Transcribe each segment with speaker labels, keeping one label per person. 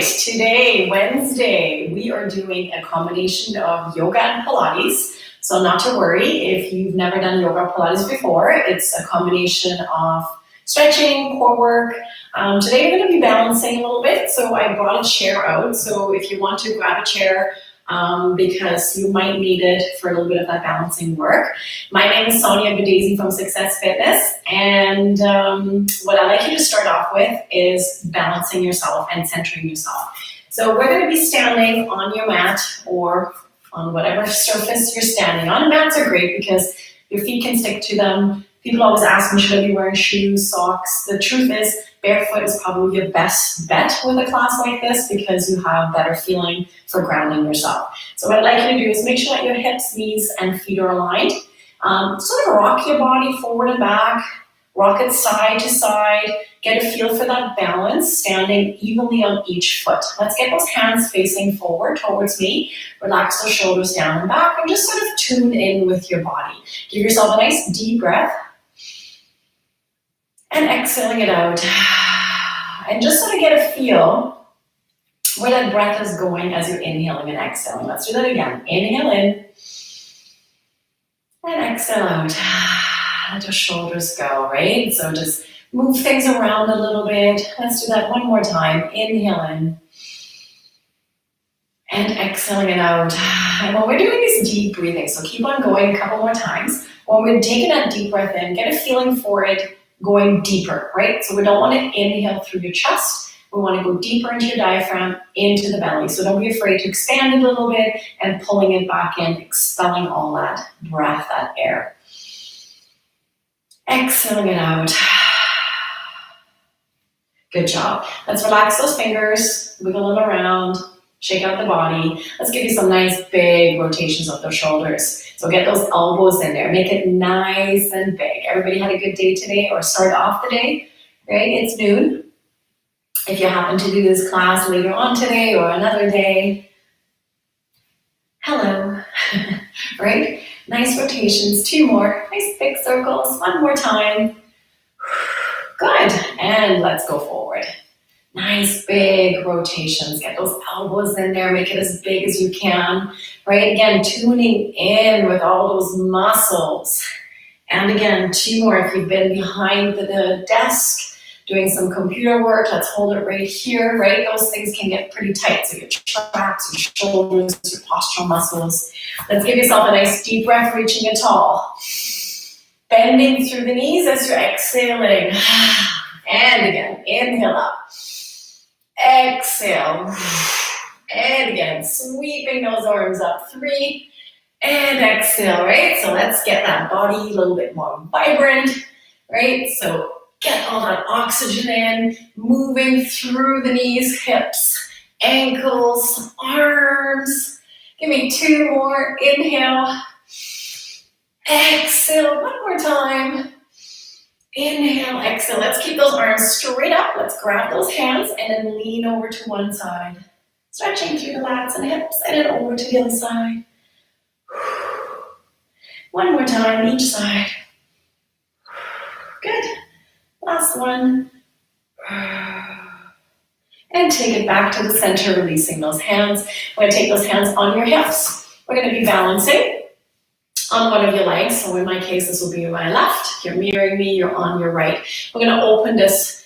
Speaker 1: today, Wednesday, we are doing a combination of yoga and Pilates. So not to worry if you've never done yoga or Pilates before. It's a combination of stretching, core work. Today we're going to be balancing a little bit. So I brought a chair out. So if you want to grab a chair, because you might need it for a little bit of that balancing work. My name is Sonja from Success Fitness, and what I'd like you to start off with is balancing yourself and centering yourself. So we're going to be standing on your mat or on whatever surface you're standing on. Mats are great because your feet can stick to them. People always ask me, should I be wearing shoes, socks? The truth is, barefoot is probably your best bet with a class like this because you have better feeling for grounding yourself. So what I'd like you to do is make sure that your hips, knees, and feet are aligned. Sort of rock your body forward and back, rock it side to side, get a feel for that balance, standing evenly on each foot. Let's get those hands facing forward towards me. Relax those shoulders down and back and just sort of tune in with your body. Give yourself a nice deep breath. And exhaling it out. And just sort of get a feel where that breath is going as you're inhaling and exhaling. Let's do that again. Inhale in. And exhale out. Let your shoulders go, right? So just move things around a little bit. Let's do that one more time. Inhale in. And exhaling it out. And when we're doing this deep breathing, so keep on going a couple more times. When we're taking that deep breath in, get a feeling for it going deeper, right? So we don't want to inhale through your chest. We want to go deeper into your diaphragm, into the belly. So don't be afraid to expand it a little bit and pulling it back in, expelling all that breath, that air. Exhaling it out. Good job. Let's relax those fingers, wiggle them around, shake out the body. Let's give you some nice big rotations of those shoulders. So get those elbows in there. Make it nice and big. Everybody had a good day today or start off the day, right? It's noon. If you happen to do this class later on today or another day, hello, right? Nice rotations. 2 more. Nice big circles. 1 more time. Good. And let's go forward. Nice big rotations. Get those elbows in there. Make it as big as you can. Right? Again, tuning in with all those muscles. And again, 2 more. If you've been behind the desk doing some computer work, let's hold it right here. Right? Those things can get pretty tight. So your traps, your shoulders, your postural muscles. Let's give yourself a nice deep breath, reaching it tall. Bending through the knees as you're exhaling. And again, inhale up. Exhale. And again, sweeping those arms up. 3. And exhale, right? So let's get that body a little bit more vibrant, right? So get all that oxygen in, moving through the knees, hips, ankles, arms. Give me 2 more. Inhale. Exhale. 1 more time. Inhale, exhale. Let's keep those arms straight up. Let's grab those hands and then lean over to one side. Stretching through the lats and hips and then over to the other side. 1 more time, each side. Good. Last one. And take it back to the center, releasing those hands. We're going to take those hands on your hips. We're going to be balancing on one of your legs. So in my case, this will be my left. You're mirroring me, you're on your right. We're going to open this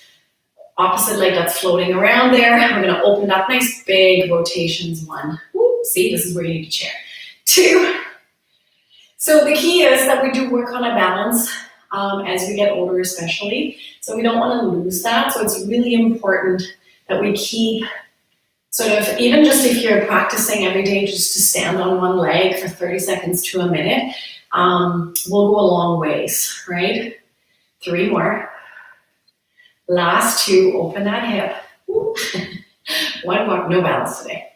Speaker 1: opposite leg that's floating around there. We're going to open up nice big rotations. 1. Woo, see, this is where you need to chair. 2. So the key is that we do work on a balance as we get older especially. So we don't want to lose that. So it's really important that we keep sort of, even just if you're practicing every day just to stand on one leg for 30 seconds to a minute, will go a long ways, right? 3 more. Last 2, open that hip. 1 more, no balance today.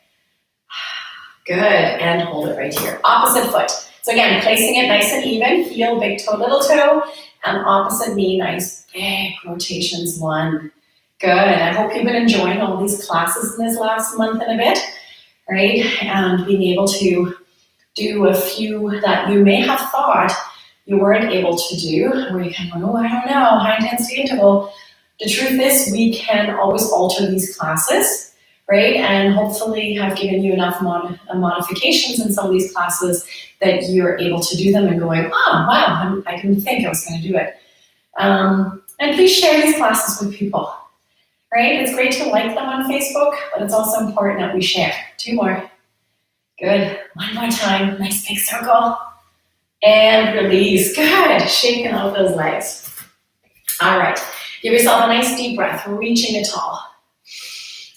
Speaker 1: Good, and hold it right here. Opposite foot. So again, placing it nice and even, heel, big toe, little toe, and opposite knee, nice big rotations. 1. Good. I hope you've been enjoying all these classes in this last month and a bit, right? And being able to do a few that you may have thought you weren't able to do, where you can go, oh, I don't know, high intensity interval. The truth is we can always alter these classes, right? And hopefully have given you enough modifications in some of these classes that you're able to do them and going, oh, wow, I didn't think I was going to do it. And please share these classes with people, right? It's great to like them on Facebook, but it's also important that we share. 2 more. Good. 1 more time. Nice big circle. And release. Good. Shaking out those legs. All right. Give yourself a nice deep breath. Reaching it tall.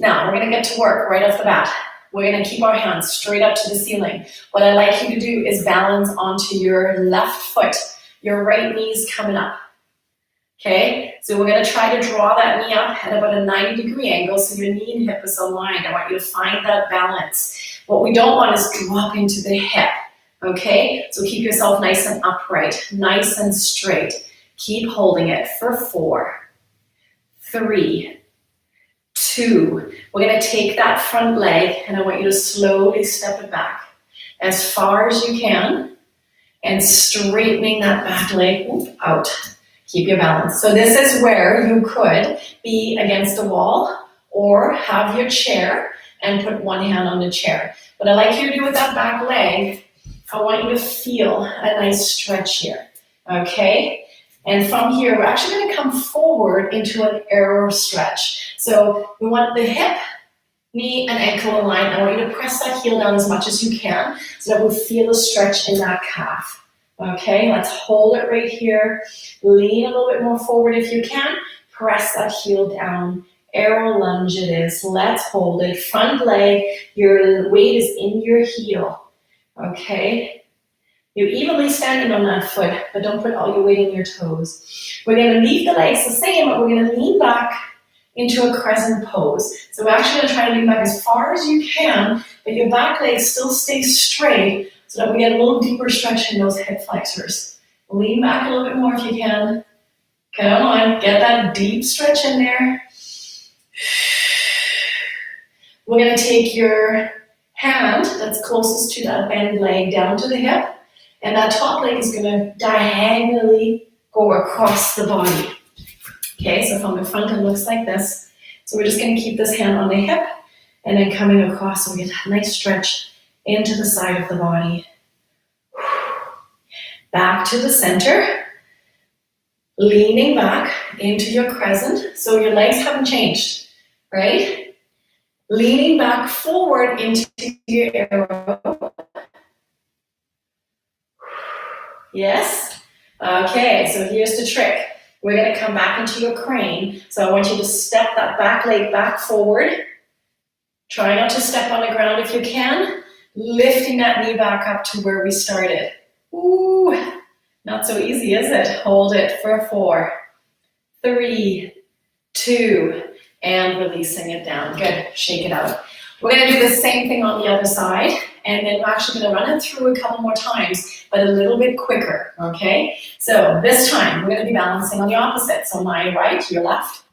Speaker 1: Now, we're going to get to work right off the bat. We're going to keep our hands straight up to the ceiling. What I'd like you to do is balance onto your left foot. Your right knee's coming up. Okay? So we're going to try to draw that knee up at about a 90-degree angle so your knee and hip is aligned. I want you to find that balance. What we don't want is drop into the hip. Okay? So keep yourself nice and upright, nice and straight. Keep holding it for 4, 3, 2. We're going to take that front leg and I want you to slowly step it back as far as you can and straightening that back leg out. Keep your balance. So this is where you could be against a wall or have your chair and put one hand on the chair. What I like you to do with that back leg, I want you to feel a nice stretch here. Okay? And from here, we're actually going to come forward into an arrow stretch. So we want the hip, knee, and ankle aligned. I want you to press that heel down as much as you can so that we feel a stretch in that calf. Okay, let's hold it right here. Lean a little bit more forward if you can. Press that heel down. Arrow lunge it is. Let's hold it. Front leg, your weight is in your heel. Okay. You're evenly standing on that foot, but don't put all your weight in your toes. We're going to leave the legs the same, but we're going to lean back into a crescent pose. So we're actually going to try to lean back as far as you can, but your back leg still stays straight so that we get a little deeper stretch in those hip flexors. Lean back a little bit more if you can. Come on, get that deep stretch in there. We're going to take your hand that's closest to that bent leg down to the hip. And that top leg is going to diagonally go across the body. Okay, so from the front it looks like this. So we're just going to keep this hand on the hip and then coming across so we get a nice stretch into the side of the body. Back to the center. Leaning back into your crescent. So your legs haven't changed, right? Leaning back forward into your arrow. Yes? Okay, so here's the trick. We're going to come back into your crane. So I want you to step that back leg back forward. Try not to step on the ground if you can. Lifting that knee back up to where we started. Ooh, not so easy, is it? Hold it for 4, 3, 2, and releasing it down. Good, shake it out. We're going to do the same thing on the other side. And then we're actually going to run it through a couple more times, but a little bit quicker, okay? So this time, we're going to be balancing on the opposite. So my right, your left.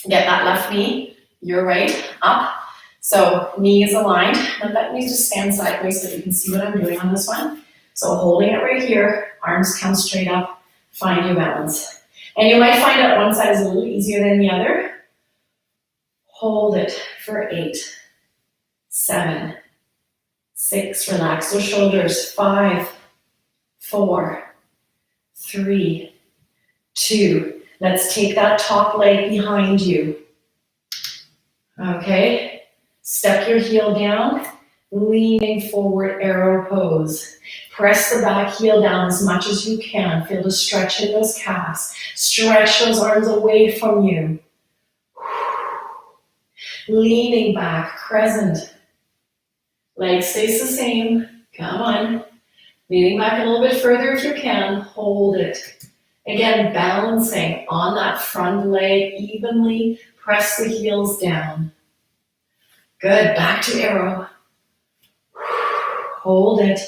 Speaker 1: Get that left knee, your right, up. So knee is aligned. And let me just stand sideways so you can see what I'm doing on this one. So holding it right here, arms come straight up, find your balance. And you might find that one side is a little easier than the other. Hold it for 8, 7, 6, relax those shoulders, 5, 4, 3, 2. Let's take that top leg behind you. Okay, step your heel down, leaning forward, arrow pose. Press the back heel down as much as you can. Feel the stretch in those calves. Stretch those arms away from you. Leaning back, crescent. Leg stays the same. Come on. Leaning back a little bit further if you can. Hold it. Again, balancing on that front leg evenly. Press the heels down. Good. Back to arrow. Hold it.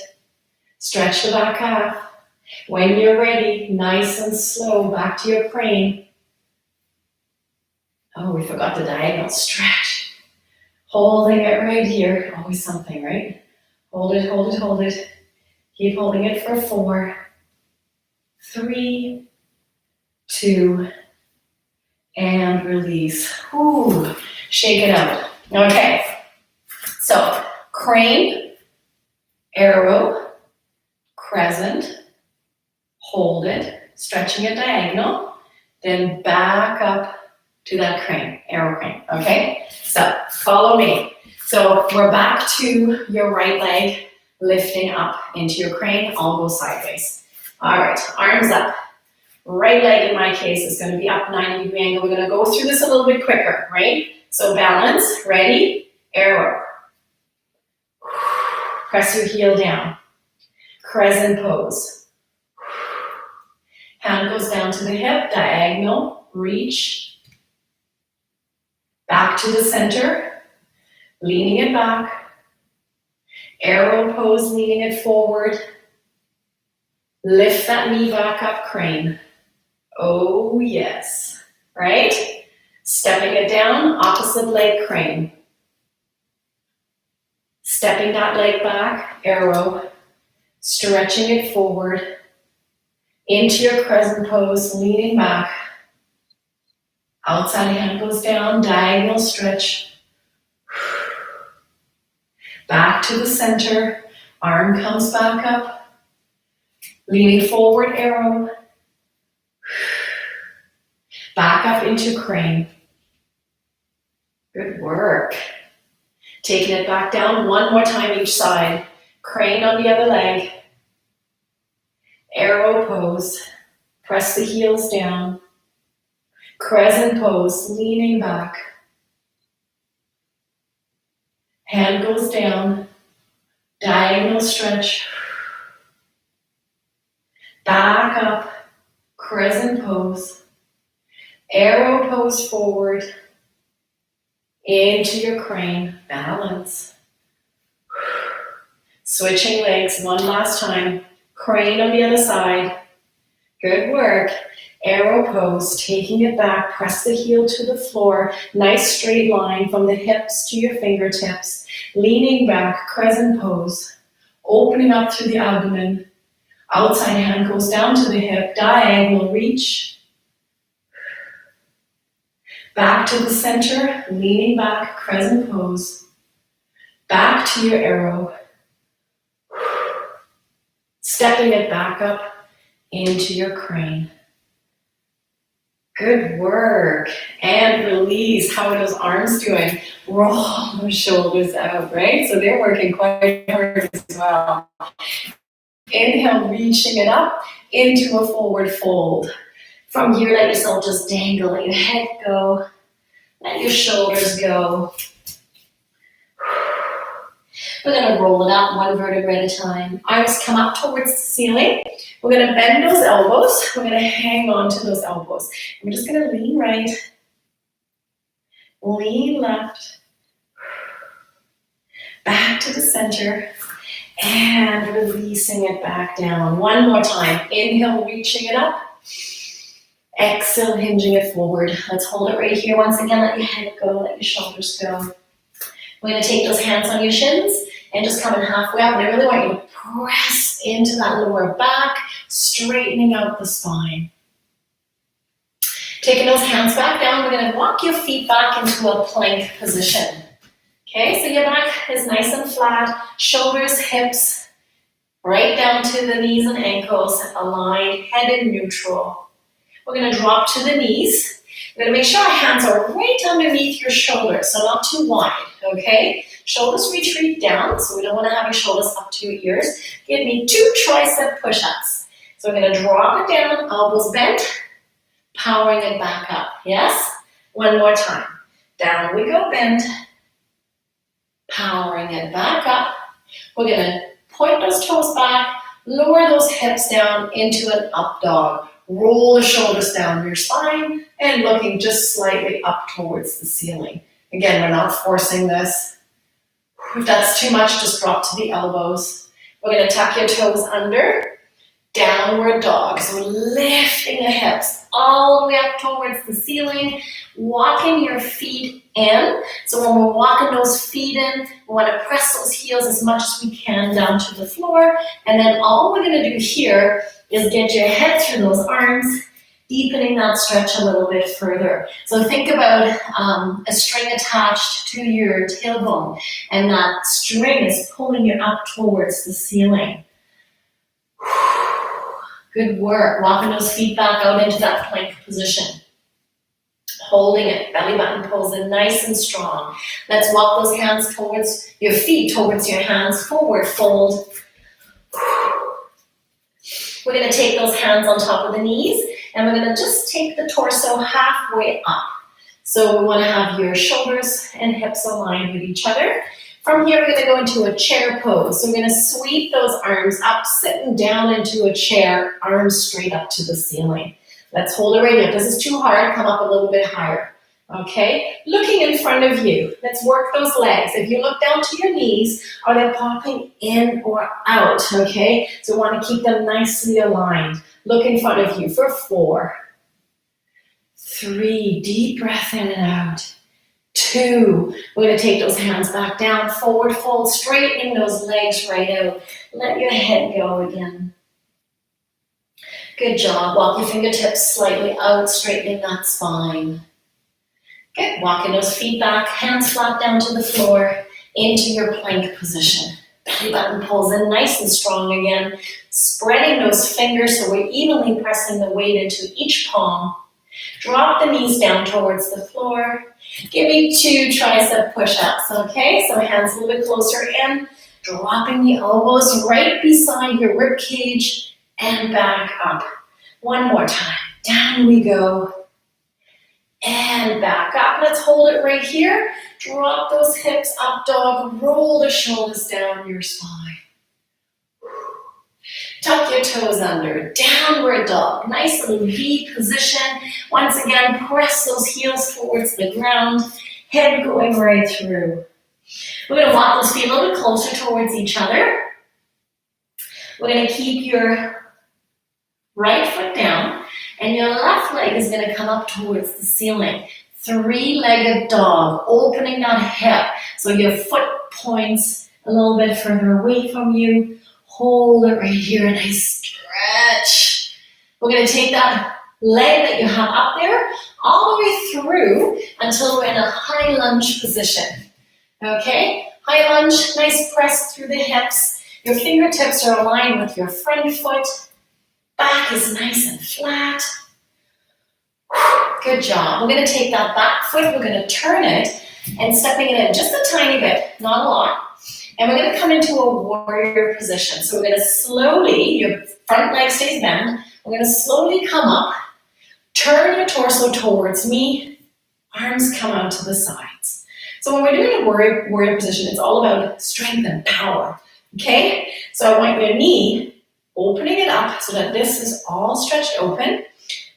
Speaker 1: Stretch the back calf. When you're ready, nice and slow, back to your crane. Oh, we forgot the diagonal stretch. Holding it right here. Always something, right? Hold it, hold it, hold it. Keep holding it for 4, 3, 2, and release. Ooh, shake it out. Okay, so crane, arrow, crescent, hold it, stretching it diagonal, then back up to that crane, arrow crane, okay? So follow me. So we're back to your right leg, lifting up into your crane, elbow sideways. All right, arms up. Right leg in my case is going to be up 90-degree angle. We're going to go through this a little bit quicker, right? So balance, ready, arrow. Press your heel down. Crescent pose. Hand goes down to the hip, diagonal, reach. Back to the center, leaning it back. Arrow pose, leaning it forward. Lift that knee back up, crane. Oh yes, right? Stepping it down, opposite leg crane. Stepping that leg back, arrow. Stretching it forward. Into your crescent pose, leaning back. Outside hand goes down, diagonal stretch. Back to the center, arm comes back up. Leaning forward, arrow. Back up into crane. Good work. Taking it back down one more time each side. Crane on the other leg. Arrow pose. Press the heels down. Crescent pose, leaning back. Hand goes down. Diagonal stretch. Back up. Crescent pose. Arrow pose forward. Into your crane, balance. Switching legs one last time. Crane on the other side. Good work. Arrow pose, taking it back, press the heel to the floor. Nice straight line from the hips to your fingertips. Leaning back, crescent pose. Opening up through the abdomen. Outside hand goes down to the hip, diagonal reach. Back to the center, leaning back, crescent pose. Back to your arrow. Stepping it back up into your crane. Good work. And release. How are those arms doing? Roll those shoulders out, right? So they're working quite hard as well. Inhale, reaching it up into a forward fold. From here, let yourself just dangle, let your head go, let your shoulders go. We're going to roll it up one vertebra at a time. Arms come up towards the ceiling. We're going to bend those elbows. We're going to hang on to those elbows. We're just going to lean right, lean left, back to the center, and releasing it back down. One more time. Inhale, reaching it up. Exhale, hinging it forward. Let's hold it right here. Once again, let your head go, let your shoulders go. We're going to take those hands on your shins and just come in halfway up. And I really want you to press into that lower back, straightening out the spine. Taking those hands back down, we're going to walk your feet back into a plank position. Okay, so your back is nice and flat, shoulders, hips, right down to the knees and ankles, aligned, head in neutral. We're going to drop to the knees. We're going to make sure our hands are right underneath your shoulders, so not too wide, okay? Shoulders retreat down, so we don't want to have your shoulders up to your ears. Give me 2 tricep push-ups. So we're going to drop it down, elbows bent, powering it back up, yes? One more time. Down we go, bend, powering it back up. We're going to point those toes back, lower those hips down into an up dog. Roll the shoulders down your spine and looking just slightly up towards the ceiling. Again, we're not forcing this. If that's too much, just drop to the elbows. We're going to tuck your toes under. Downward dog. So lifting the hips all the way up towards the ceiling. Walking your feet in. So when we're walking those feet in, we want to press those heels as much as we can down to the floor. And then all we're going to do here is get your head through those arms deepening that stretch a little bit further. So think about a string attached to your tailbone, and that string is pulling you up towards the ceiling. Good work. Walking those feet back out into that plank position. Holding it, belly button pulls in nice and strong. Let's walk those hands towards your feet, towards your hands, forward fold. We're going to take those hands on top of the knees, and we're going to just take the torso halfway up. So we want to have your shoulders and hips aligned with each other. From here, we're going to go into a chair pose. So we're going to sweep those arms up, sitting down into a chair, arms straight up to the ceiling. Let's hold it right here. If this is too hard, come up a little bit higher. Okay? Looking in front of you. Let's work those legs. If you look down to your knees, are they popping in or out? Okay? So we want to keep them nicely aligned. Look in front of you for 4, 3, deep breath in and out. 2, we're going to take those hands back down, forward fold, straightening those legs right out. Let your head go again. Good job. Walk your fingertips slightly out, straightening that spine. Good. Walking those feet back, hands flat down to the floor, into your plank position. Belly button pulls in nice and strong again. Spreading those fingers so we're evenly pressing the weight into each palm. Drop the knees down towards the floor. Give me 2 tricep push-ups, okay? So hands a little bit closer in. Dropping the elbows right beside your rib cage and back up. One more time. Down we go. And back up. Let's hold it right here. Drop those hips up, dog. Roll the shoulders down your spine. Tuck your toes under. Downward dog. Nice little V position. Once again, press those heels towards the ground. Head going right through. We're going to walk those feet a little bit closer towards each other. We're going to keep your right foot down, and your left leg is going to come up towards the ceiling. 3-legged dog, opening that hip so your foot points a little bit further away from you. Hold it right here, a nice stretch. We're going to take that leg that you have up there all the way through until we're in a high lunge position. Okay, high lunge, nice press through the hips. Your fingertips are aligned with your front foot. Back is nice and flat. Good job. We're going to take that back foot, we're going to turn it and stepping it in just a tiny bit, not a lot. And we're going to come into a warrior position. So we're going to slowly, your front leg stays bent, we're going to slowly come up, turn your torso towards me, arms come out to the sides. So when we're doing a warrior position, it's all about strength and power. Okay? So I want your knee opening it up so that this is all stretched open.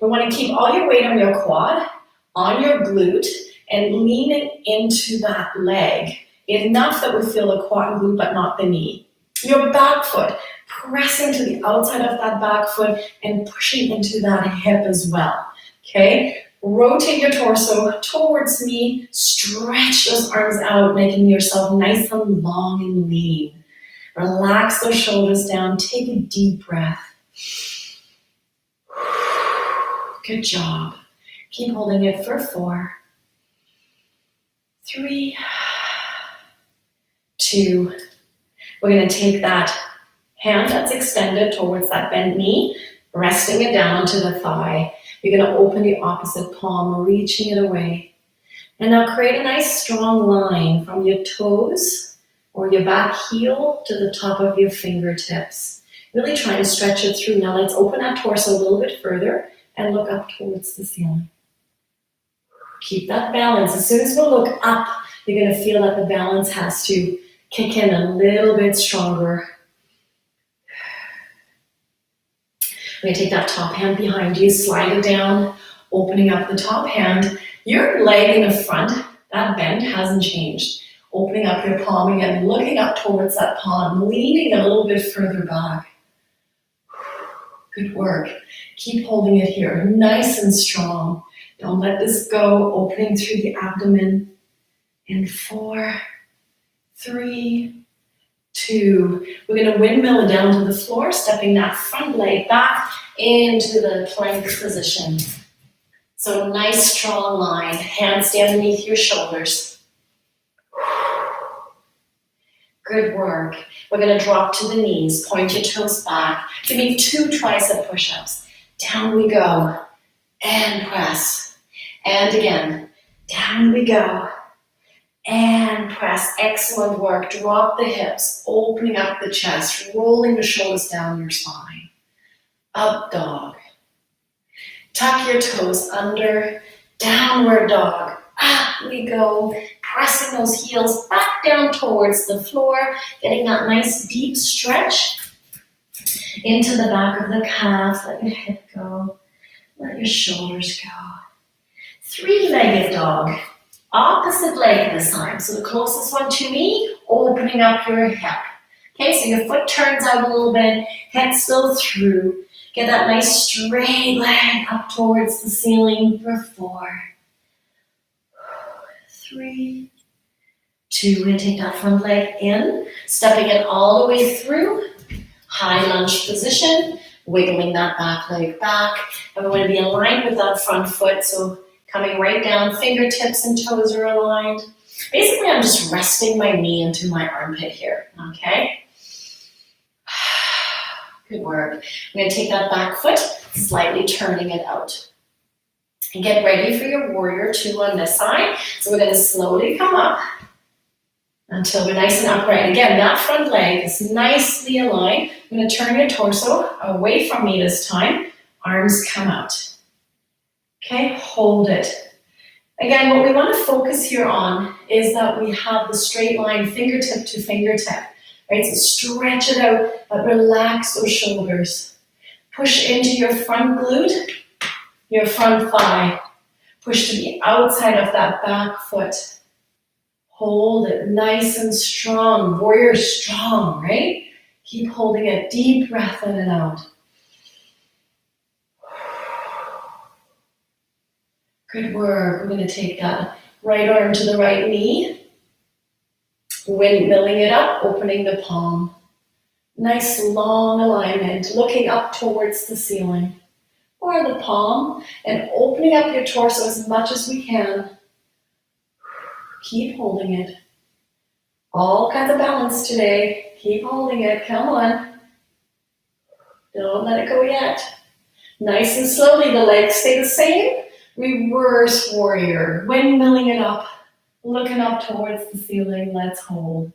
Speaker 1: We want to keep all your weight on your quad, on your glute, and lean it into that leg. Enough that we feel the quad and glute, but not the knee. Your back foot, pressing to the outside of that back foot and pushing into that hip as well. Okay? Rotate your torso towards me. Stretch those arms out, making yourself nice and long and lean. Relax those shoulders down. Take a deep breath. Good job. Keep holding it for 4, 3, 2. We're going to take that hand that's extended towards that bent knee, resting it down to the thigh. You're going to open the opposite palm, reaching it away. And now create a nice strong line from your toes or your back heel to the top of your fingertips. Really try to stretch it through. Now let's open that torso a little bit further and look up towards the ceiling. Keep that balance. As soon as we look up, you're going to feel that the balance has to kick in a little bit stronger. We're going to take that top hand behind you, slide it down, opening up the top hand. Your leg in the front, that bend hasn't changed. Opening up your palm again, looking up towards that palm, leaning a little bit further back. Good work. Keep holding it here, nice and strong. Don't let this go, opening through the abdomen. In 4, 3, 2. We're going to windmill down to the floor, stepping that front leg back into the plank position. So nice strong line, hands stay underneath your shoulders. Good work. We're going to drop to the knees, point your toes back. Give me 2 tricep push-ups. Down we go, and press. And again, down we go, and press. Excellent work. Drop the hips, opening up the chest, rolling the shoulders down your spine. Up dog. Tuck your toes under, downward dog. Up we go, pressing those heels back down towards the floor, getting that nice deep stretch into the back of the calf. Let your head go, let your shoulders go. 3-legged dog, opposite leg this time. So the closest one to me, opening up your hip. Okay, so your foot turns out a little bit, head still through. Get that nice straight leg up towards the ceiling for 4, 3, 2. We're going to take that front leg in, stepping it all the way through. High lunge position, wiggling that back leg back. And we're going to be aligned with that front foot, so coming right down, fingertips and toes are aligned. Basically, I'm just resting my knee into my armpit here, okay? Good work. I'm going to take that back foot, slightly turning it out. And get ready for your warrior 2 on this side. So we're going to slowly come up until we're nice and upright. Again, that front leg is nicely aligned. I'm going to turn your torso away from me this time. Arms come out. Okay, hold it. Again, what we want to focus here on is that we have the straight line fingertip to fingertip. Right, so stretch it out, but relax those shoulders. Push into your front glute, your front thigh. Push to the outside of that back foot. Hold it nice and strong. Warrior strong, right? Keep holding a deep breath in and out. Good work. We're going to take that right arm to the right knee. Windmilling it up, opening the palm. Nice long alignment, looking up towards the ceiling. Or the palm, and opening up your torso as much as we can. Keep holding it. All kinds of balance today. Keep holding it, come on. Don't let it go yet. Nice and slowly, the legs stay the same. Reverse warrior, windmilling it up. Looking up towards the ceiling, let's hold.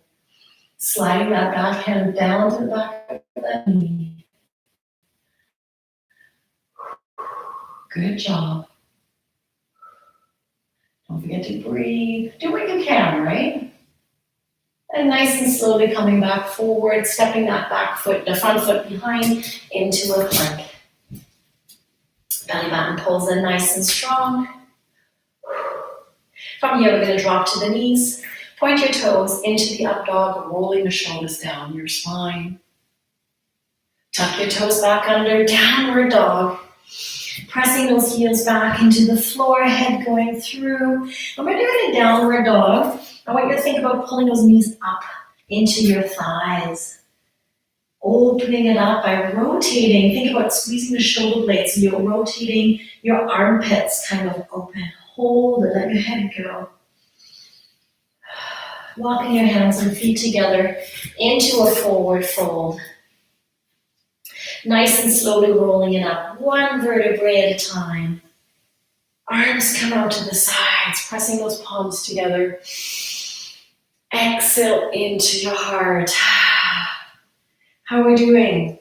Speaker 1: Sliding that back hand down to the back of the knee. Good job. Don't forget to breathe. Do what you can, right? And nice and slowly coming back forward, stepping that back foot, the front foot behind into a plank. Belly button pulls in nice and strong. From here, we're going to drop to the knees. Point your toes into the up dog, rolling the shoulders down your spine. Tuck your toes back under, downward dog. Pressing those heels back into the floor, head going through. And we're doing a downward dog. I want you to think about pulling those knees up into your thighs. Opening it up by rotating. Think about squeezing the shoulder blades. So you're rotating your armpits kind of open. Hold it, let your head go. Walking your hands and feet together into a forward fold. Nice and slowly rolling it up, one vertebrae at a time. Arms come out to the sides, pressing those palms together. Exhale into your heart. How are we doing?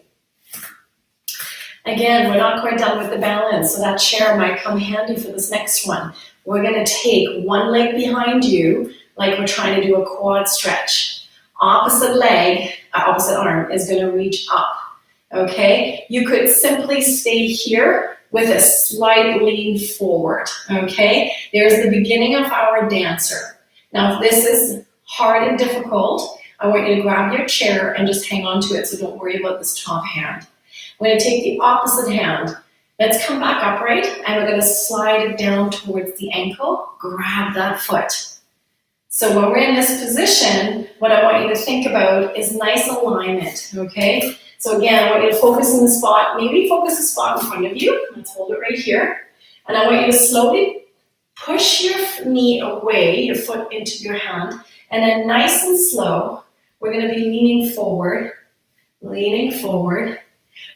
Speaker 1: Again, we're not quite done with the balance, so that chair might come handy for this next one. We're going to take one leg behind you, like we're trying to do a quad stretch. Opposite leg, opposite arm is going to reach up. Okay? You could simply stay here with a slight lean forward. Okay? There's the beginning of our dancer. Now, if this is hard and difficult, I want you to grab your chair and just hang on to it, so don't worry about this top hand. I'm going to take the opposite hand. Let's come back upright, and we're going to slide it down towards the ankle. Grab that foot. So when we're in this position, what I want you to think about is nice alignment, okay? So again, I want you to focus in the spot, maybe focus the spot in front of you. Let's hold it right here. And I want you to slowly push your knee away, your foot into your hand, and then nice and slow, we're gonna be leaning forward.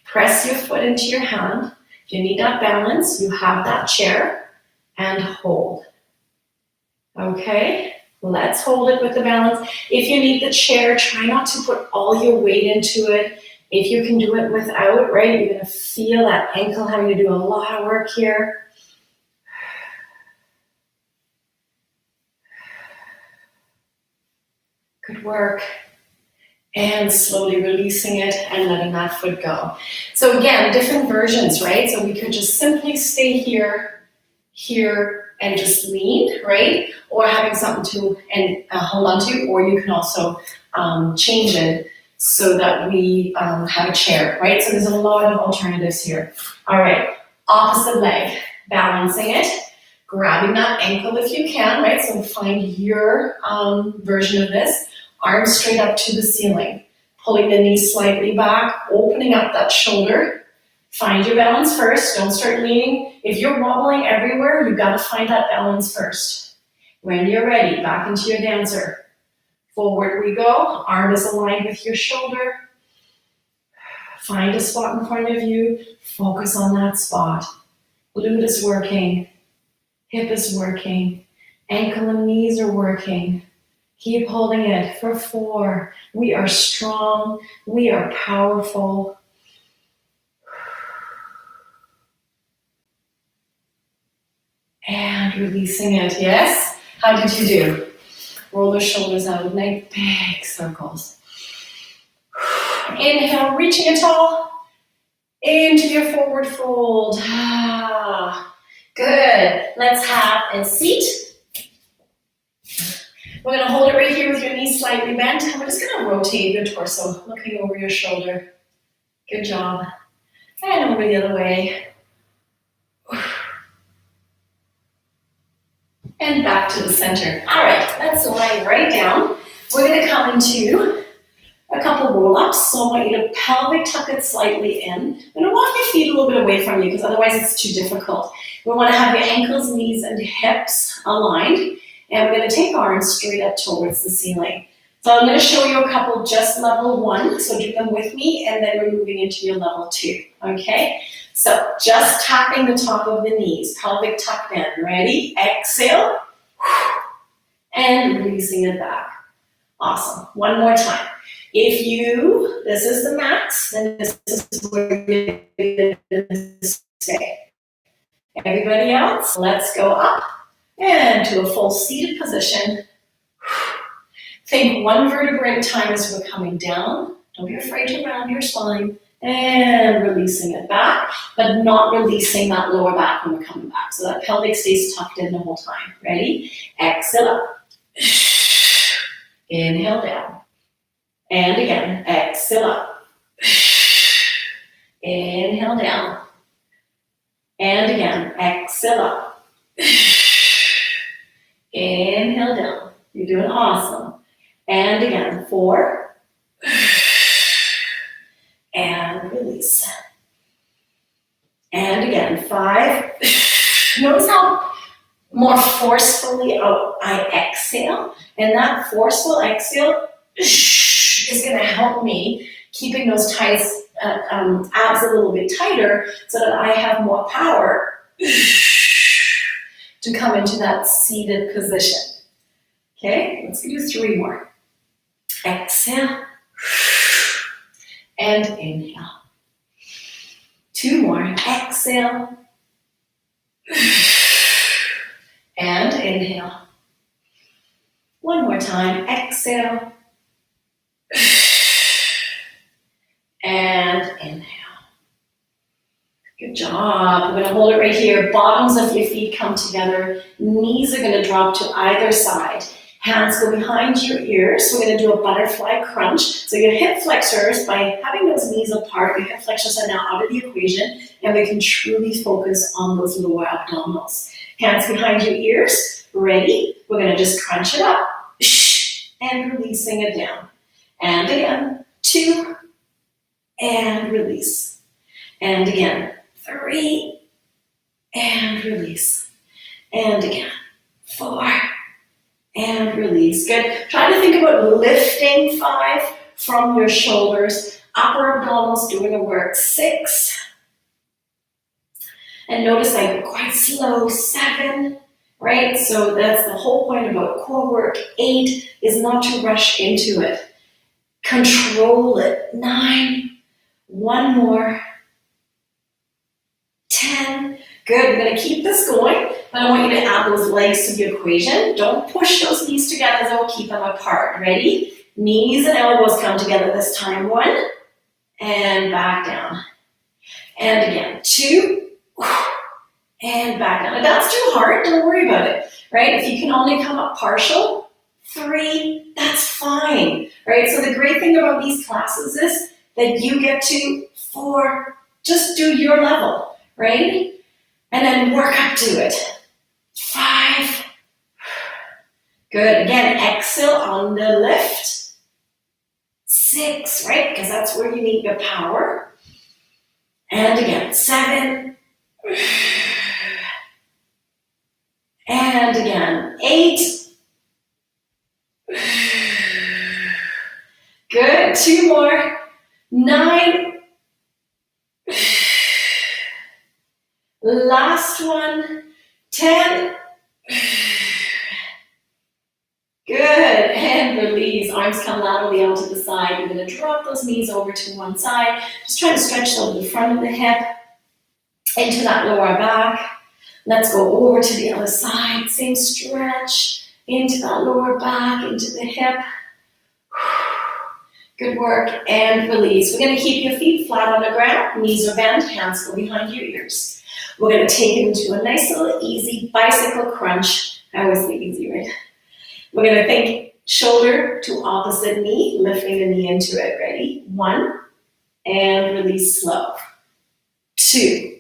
Speaker 1: Press your foot into your hand. If you need that balance, you have that chair, and hold. Okay, let's hold it with the balance. If you need the chair, try not to put all your weight into it. If you can do it without, right, you're gonna feel that ankle having to do a lot of work here. Good work. And slowly releasing it and letting that foot go. So again, different versions, right? So we could just simply stay here, and just lean, right? Or having something to hold on to, or you can also change it so that we have a chair, right? So there's a lot of alternatives here. All right, opposite leg, balancing it, grabbing that ankle if you can, right? So find your version of this. Arms straight up to the ceiling, pulling the knees slightly back, opening up that shoulder. Find your balance first. Don't start leaning. If you're wobbling everywhere, you've got to find that balance first. When you're ready, back into your dancer. Forward we go. Arm is aligned with your shoulder. Find a spot in front of you. Focus on that spot. Glute is working. Hip is working. Ankle and knees are working. Keep holding it for 4. We are strong. We are powerful. And releasing it. Yes? How did you do? Roll the shoulders out. Make big circles. Inhale, reaching it tall. Into your forward fold. Good. Let's have a seat. We're going to hold it right here with your knees slightly bent. And we're just going to rotate your torso, looking over your shoulder. Good job. And over the other way. And back to the center. All right, let's lie right down. We're going to come into a couple roll-ups. So I want you to pelvic tuck it slightly in. I'm going to walk your feet a little bit away from you because otherwise it's too difficult. We want to have your ankles, knees, and hips aligned. And we're going to take arms straight up towards the ceiling. So I'm going to show you a couple just level 1. So do them with me, and then we're moving into your level 2. Okay? So just tapping the top of the knees, pelvic tucked in. Ready? Exhale. And releasing it back. Awesome. One more time. If this is the max, then this is where you're going to stay. Everybody else, let's go up. And to a full seated position. Think 1 vertebra at a time as we're coming down. Don't be afraid to round your spine. And releasing it back, but not releasing that lower back when we're coming back. So that pelvic stays tucked in the whole time. Ready? Exhale up. Inhale down. And again, exhale up. Inhale down. And again, exhale up. Inhale down. You're doing awesome. And again, 4. And release. And again, 5. Notice how more forcefully I exhale. And that forceful exhale is going to help me keeping those abs a little bit tighter so that I have more power to come into that seated position. Okay, let's do 3 more. Exhale. And inhale. 2 more. Exhale. And inhale. 1 more time. Exhale. And inhale. Good job. We're going to hold it right here. Bottoms of your feet come together. Knees are going to drop to either side. Hands go behind your ears. We're going to do a butterfly crunch. So your hip flexors, by having those knees apart, your hip flexors are now out of the equation, and we can truly focus on those lower abdominals. Hands behind your ears. Ready? We're going to just crunch it up. and releasing it down. And again, 2, and release. And again, 3, and release. And again, 4, and release. Good. Try to think about lifting 5 from your shoulders. Upper abdominals doing the work. 6. And notice I go quite slow. 7. Right? So that's the whole point about core work. 8 is not to rush into it. Control it. 9. 1 more. 10. Good. We're going to keep this going, but I want you to add those legs to the equation. Don't push those knees together, though. Keep them apart. Ready? Knees and elbows come together this time. 1. And back down. And again. 2. And back down. If that's too hard, don't worry about it. Right? If you can only come up partial, 3, that's fine. Right? So the great thing about these classes is that you get to 4, just do your level, right? And then work up to it. 5. Good. Again, exhale on the lift. 6, right? Because that's where you need your power. And again, 7. And again, 8. Good. 2 more. 9. Last one. 10. Good. And release. Arms come laterally out to the side. You're going to drop those knees over to one side. Just try to stretch the front of the hip into that lower back. Let's go over to the other side. Same stretch into that lower back, into the hip. Good work. And release. We're going to keep your feet flat on the ground. Knees are bent. Hands go behind your ears. We're going to take it into a nice little easy bicycle crunch. I always say easy, right? We're going to think shoulder to opposite knee, lifting the knee into it. Ready? 1. And release slow. 2.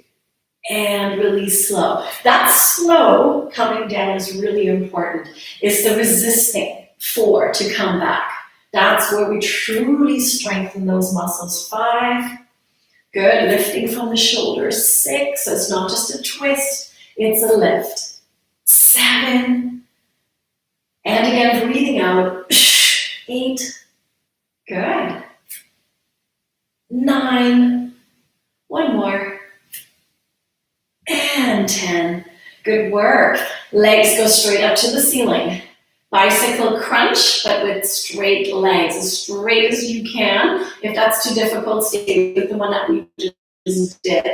Speaker 1: And release slow. That slow coming down is really important. It's the resisting 4 to come back. That's where we truly strengthen those muscles. 5. Good. Lifting from the shoulders. 6. So it's not just a twist, it's a lift. 7. And again, breathing out. 8. Good. 9. 1 more. And 10. Good work. Legs go straight up to the ceiling. Bicycle crunch, but with straight legs, as straight as you can. If that's too difficult, stay with the one that we just did.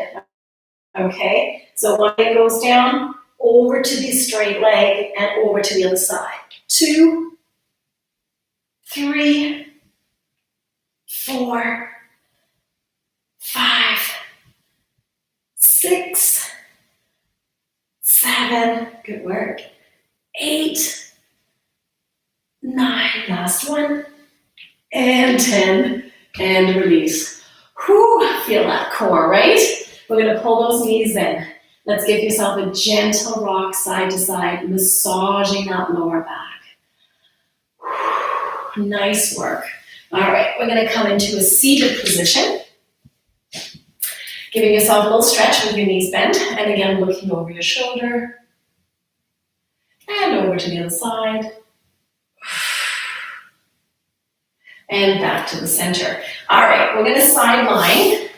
Speaker 1: Okay? So one leg goes down, over to the straight leg, and over to the other side. 2, 3, 4, 5, 6, 7, good work, 8, 9, last one, and 10, and release. Whew, feel that core, right? We're going to pull those knees in. Let's give yourself a gentle rock side to side, massaging that lower back. Whew, nice work. All right, we're going to come into a seated position. Giving yourself a little stretch with your knees bent, and again, looking over your shoulder, and over to the other side. And back to the center. All right, we're going to sideline.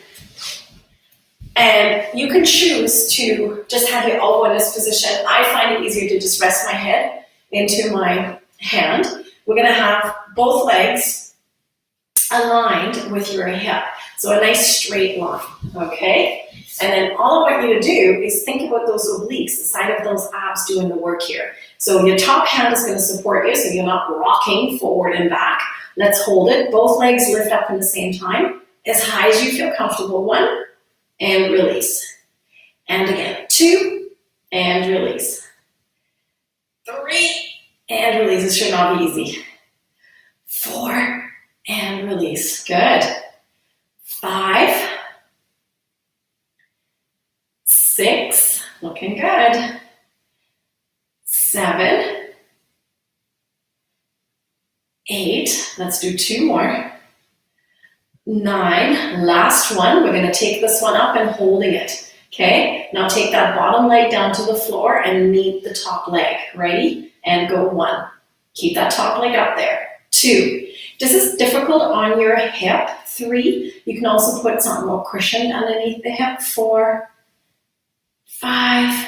Speaker 1: And you can choose to just have your elbow in this position. I find it easier to just rest my head into my hand. We're going to have both legs aligned with your hip. So a nice straight line, okay? And then all I want you to do is think about those obliques, the side of those abs doing the work here. So your top hand is going to support you so you're not rocking forward and back. Let's hold it. Both legs lift up in the same time, as high as you feel comfortable. 1, and release. And again, 2, and release. 3, and release. This should not be easy. 4, and release. Good. 5, 6, looking good. 7, 8. Let's do 2 more. 9. Last one. We're going to take this one up and holding it. Okay, now take that bottom leg down to the floor and meet the top leg. Ready? And go 1. Keep that top leg up there. 2. This is difficult on your hip. 3. You can also put something more cushioned underneath the hip. 4. 5.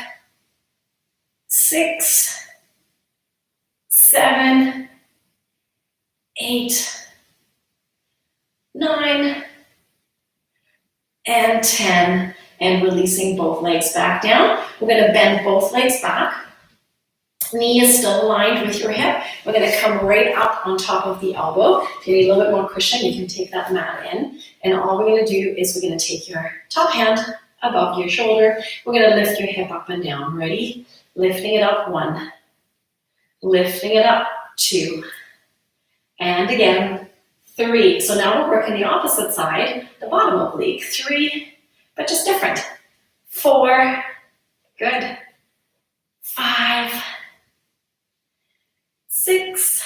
Speaker 1: 6. 7. 8. 9. And 10. And releasing both legs back down. We're going to bend both legs back. Knee is still aligned with your hip. We're going to come right up on top of the elbow. If you need a little bit more cushion, you can take that mat in. And all we're going to do is we're going to take your top hand above your shoulder. We're going to lift your hip up and down. Ready? Lifting it up. 1. Lifting it up. 2. And again. 3. So now we're working the opposite side, the bottom oblique. 3. But just different. 4. Good. 5. 6.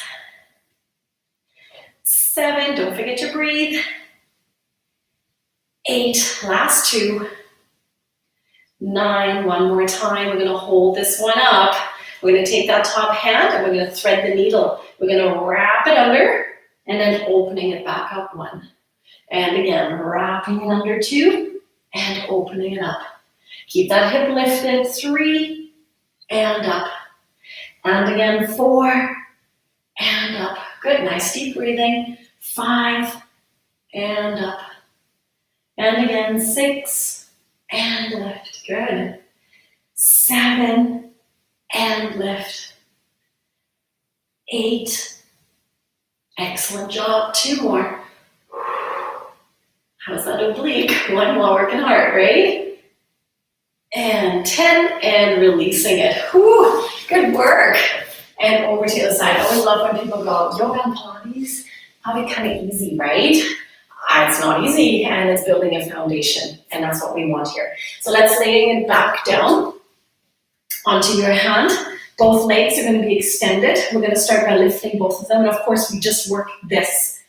Speaker 1: 7. Don't forget to breathe. 8. Last 2. 9. One more time. We're going to hold this one up. We're going to take that top hand and we're going to thread the needle. We're going to wrap it under and then opening it back up. 1. And again, wrapping it under. 2. And opening it up. Keep that hip lifted. 3. And up. And again, 4. And up. Good. Nice deep breathing. 5. And up. And again, 6. And lift. Good. 7. And lift. 8. Excellent job. 2 more. How's that oblique? 1 more, working hard, right? And 10, and releasing it. Whew, good work. And over to the other side. I always love when people go, yoga and Pilates, probably kind of easy, right? It's not easy, and it's building a foundation, and that's what we want here. So let's lay it back down onto your hand. Both legs are going to be extended. We're going to start by lifting both of them, and of course, we just work this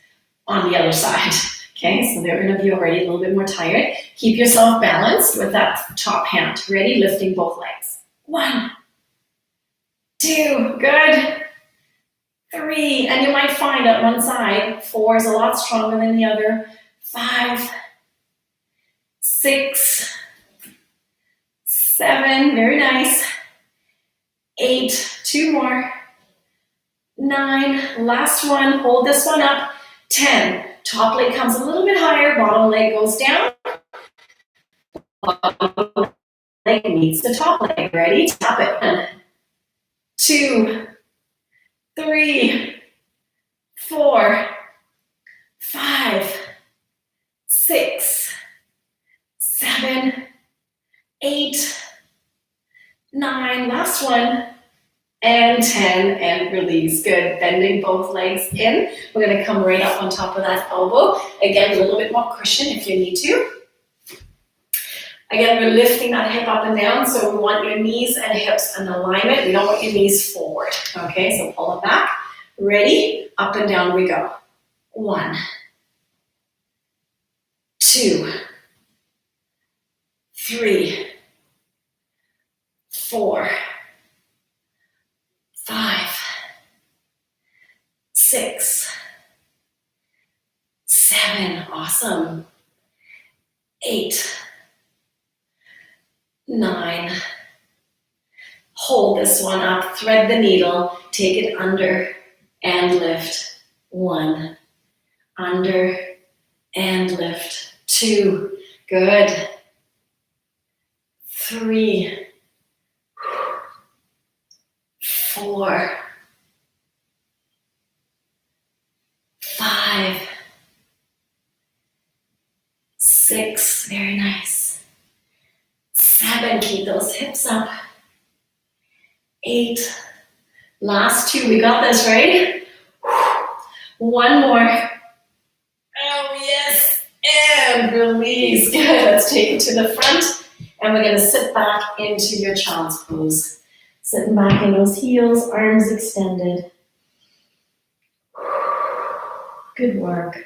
Speaker 1: on the other side. Okay, so they're going to be already a little bit more tired. Keep yourself balanced with that top hand. Ready? Lifting both legs. 1, 2, good. 3, and you might find that one side, 4 is a lot stronger than the other. 5, 6, 7, very nice. 8, 2 more. 9, last one, hold this one up. 10. Top leg comes a little bit higher, bottom leg goes down. Bottom leg meets the top leg. Ready? Tap it. 1, 2, 3, 4, 5, 6, 7, 8, 9. Last one. And 10, and release. Good. Bending both legs in. We're going to come right up on top of that elbow. Again, a little bit more cushion if you need to. Again, we're lifting that hip up and down, so we want your knees and hips in alignment. We don't want your knees forward. Okay, so pull it back. Ready? Up and down we go. 1, 2, 3, 4, 5, 6, 7, awesome. 8, 9, hold this one up, thread the needle, take it under and lift. 1, under and lift. 2, good. 3, 4, 5, 6, very nice. 7, keep those hips up. 8, last 2, we got this, right? 1 more. Oh, yes, and release. Good, let's take it to the front, and we're gonna sit back into your child's pose. Sitting back in those heels, arms extended. Good work.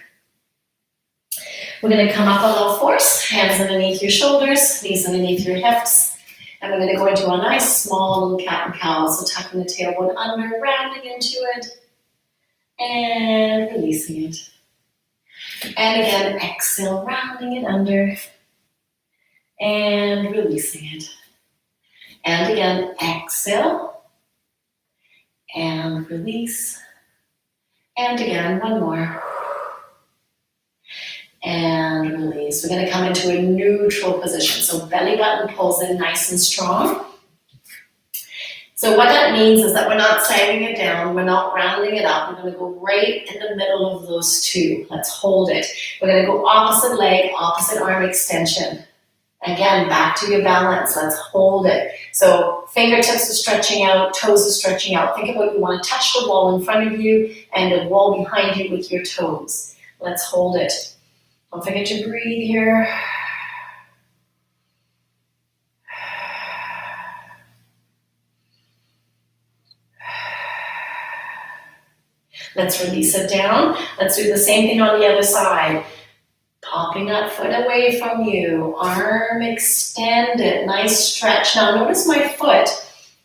Speaker 1: We're going to come up on all fours, hands underneath your shoulders, knees underneath your hips. And we're going to go into a nice small little cat and cow. So tucking the tailbone under, rounding into it, and releasing it. And again, exhale, rounding it under, and releasing it. And again, exhale, and release. And again, one more. And release. We're going to come into a neutral position. So belly button pulls in nice and strong. So what that means is that we're not sagging it down. We're not rounding it up. We're going to go right in the middle of those two. Let's hold it. We're going to go opposite leg, opposite arm extension. Again, back to your balance. Let's hold it. So fingertips are stretching out, toes are stretching out. Think about you want to touch the wall in front of you and the wall behind you with your toes. Let's hold it. Don't forget to breathe here. Let's release it down. Let's do the same thing on the other side. Popping that foot away from you. Arm extended. Nice stretch. Now notice my foot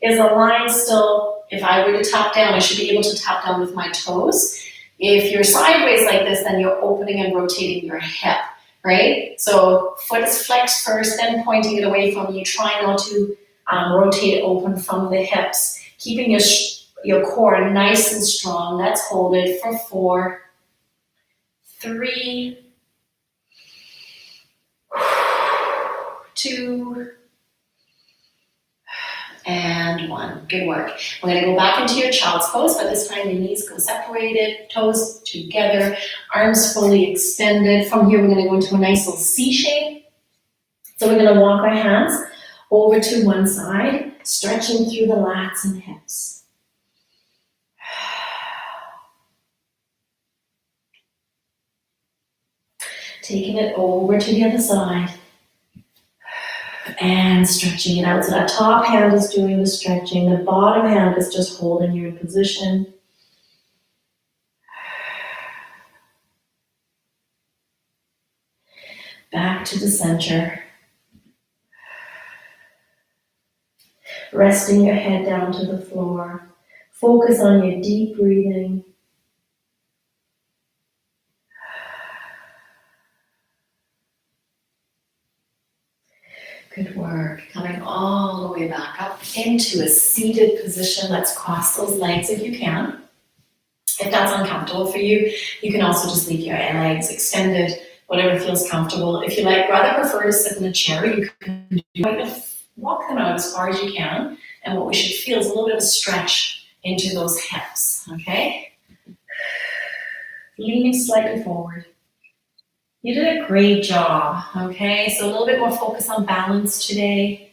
Speaker 1: is aligned still. If I were to tap down, I should be able to tap down with my toes. If you're sideways like this, then you're opening and rotating your hip, right? So foot is flexed first, then pointing it away from you. Try not to rotate open from the hips. Keeping your core nice and strong. Let's hold it for 4, 3, 2, and 1. Good work. We're going to go back into your child's pose, but this time your knees go separated, toes together, arms fully extended. From here, we're going to go into a nice little C shape. So we're going to walk our hands over to one side, stretching through the lats and hips. Taking it over to the other side. And stretching it out. So that top hand is doing the stretching. The bottom hand is just holding you in position. Back to the center. Resting your head down to the floor. Focus on your deep breathing. Good work. Coming all the way back up into a seated position. Let's cross those legs if you can. If that's uncomfortable for you, you can also just leave your legs extended, whatever feels comfortable. If you rather prefer to sit in a chair, you can walk them out as far as you can. And what we should feel is a little bit of a stretch into those hips, okay? Leaning slightly forward. You did a great job, okay? So a little bit more focus on balance today.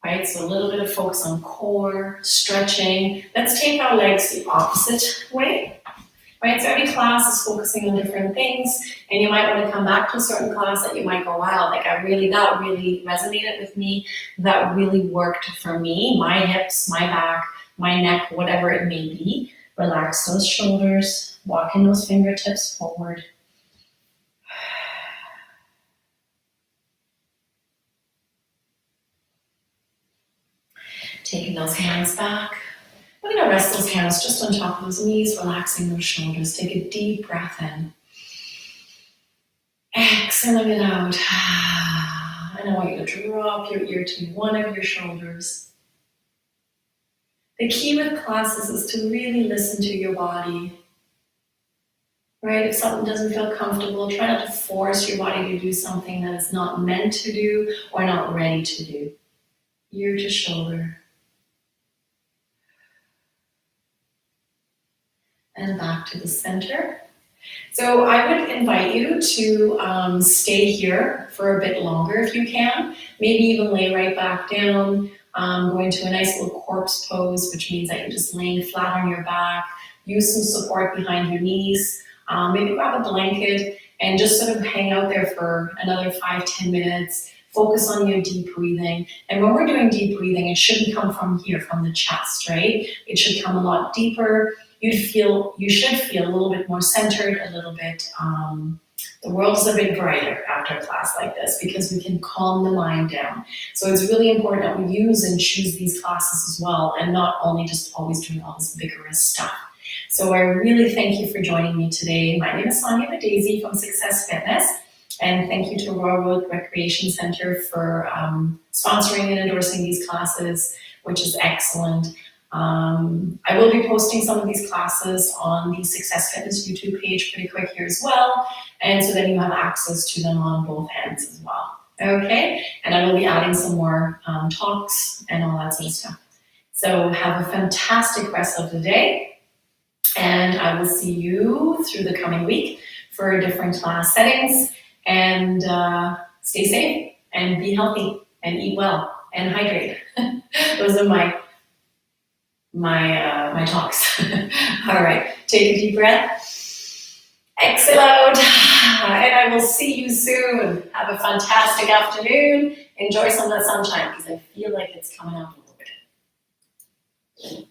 Speaker 1: Right, so a little bit of focus on core, stretching. Let's take our legs the opposite way. Right, so every class is focusing on different things, and you might want to come back to a certain class that you might go, wow, that really resonated with me. That really worked for me. My hips, my back, my neck, whatever it may be. Relax those shoulders, walking those fingertips forward. Taking those hands back. We're going to rest those hands just on top of those knees, relaxing those shoulders. Take a deep breath in. Exhaling it out. And I want you to drop your ear to one of your shoulders. The key with classes is to really listen to your body. Right? If something doesn't feel comfortable, try not to force your body to do something that it's not meant to do or not ready to do. Ear to shoulder. And back to the center. So I would invite you to stay here for a bit longer if you can. Maybe even lay right back down. Go into a nice little corpse pose, which means that you're just laying flat on your back. Use some support behind your knees. Maybe grab a blanket and just sort of hang out there for another 5-10 minutes. Focus on your deep breathing. And when we're doing deep breathing, it shouldn't come from here, from the chest, right? It should come a lot deeper you should feel a little bit more centered, a little bit, the world is a bit brighter after a class like this because we can calm the mind down. So it's really important that we use and choose these classes as well, and not only just always doing all this vigorous stuff. So I really thank you for joining me today. My name is Sonja the Daisy from Success Fitness, and thank you to Royal Road Recreation Center for sponsoring and endorsing these classes, which is excellent. I will be posting some of these classes on the Success Fitness YouTube page pretty quick here as well, and so then you have access to them on both ends as well. Okay, and I will be adding some more talks and all that sort of stuff. So have a fantastic rest of the day, and I will see you through the coming week for different class settings, and stay safe and be healthy and eat well and hydrate. Those are my talks. All right, take a deep breath, exhale out, and I will see you soon. Have a fantastic afternoon. Enjoy some of that sunshine because I feel like it's coming out a little bit.